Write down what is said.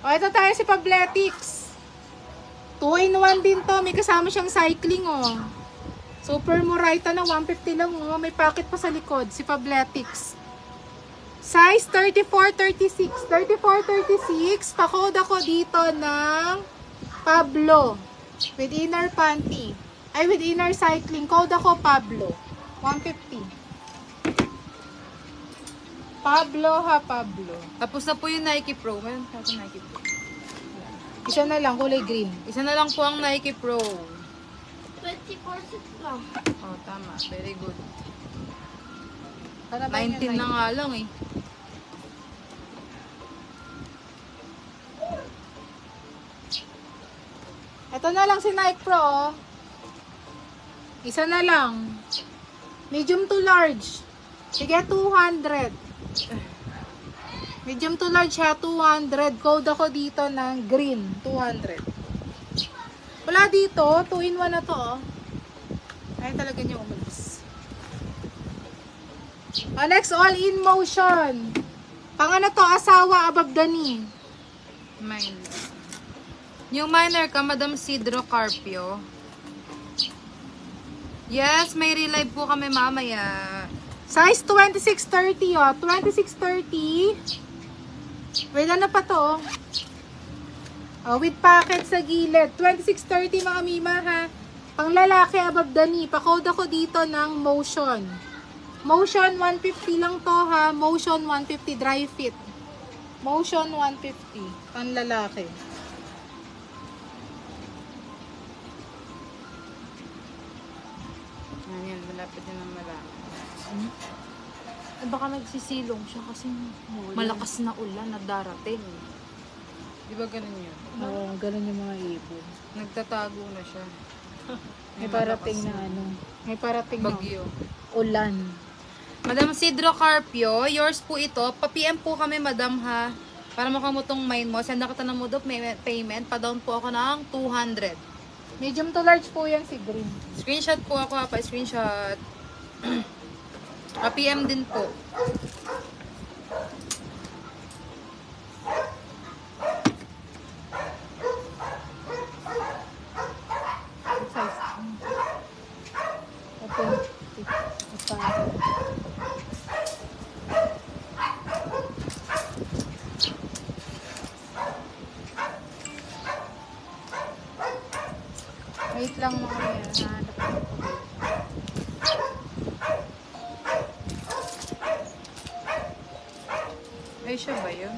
O, ito tayo si Fabletics. 2-in-1 din to. May kasama siyang cycling, oh. Super mura. Ito na, 150 lang, oh. May packet pa sa likod. Si Fabletics. Size 34-36. 34-36. Pa-code ako dito ng Pablo. With inner panty. Ay, with inner cycling. Code ako Pablo. 150. Pablo ha, Pablo. Tapos na po yung Nike Pro. Meron pa ako Nike Pro. Isa na lang, kulay green. Isa na lang po ang Nike Pro. 24 lang. Oh, tama. Very good. Ano ba yun, 19 na nga lang eh. Ito na lang si Nike Pro, oh. Isa na lang. Medium to large. Sige, 200. Medium to large siya, 200. Code ako dito ng green, 200. Wala dito, 2-in-1 na to, oh. Ayun talaga niya umalis. Next, all in motion. Pang ano to, asawa above the knee. Mine. Yung minor ka, Madam Sidro Carpio. Yes, may relive po kami mamaya. Size 26-30, oh. 26-30. Wait, ano pa to, oh, with packet sa gilid. 26-30 mga mima, ha. Pang lalaki above the knee. Pa-code ako dito ng motion. Motion 150 lang to, ha. Motion 150 dry fit. Motion 150. Pang lalaki. Ayan, malapit din ang malapit. Eh, baka nagsisilong siya kasi malakas na ulan na darating. Di ba ganun yun? Oo, ganun yung mga ibon. Nagtatago na siya. May parating na ano. May parating na Bagyo. ulan. Madam Sidro Carpio, yours po ito. Pa-PM po kami, madam, ha. Para makamutong mine mo. Send kita ng mode of payment. Pa-down po ako ng 200. Medium to large po yan si green. Screenshot po ako, ha. Pa-screenshot. Pa-PM din po. Size. Open. Basta. Wait lang mga yan. Ay, siya ba yun?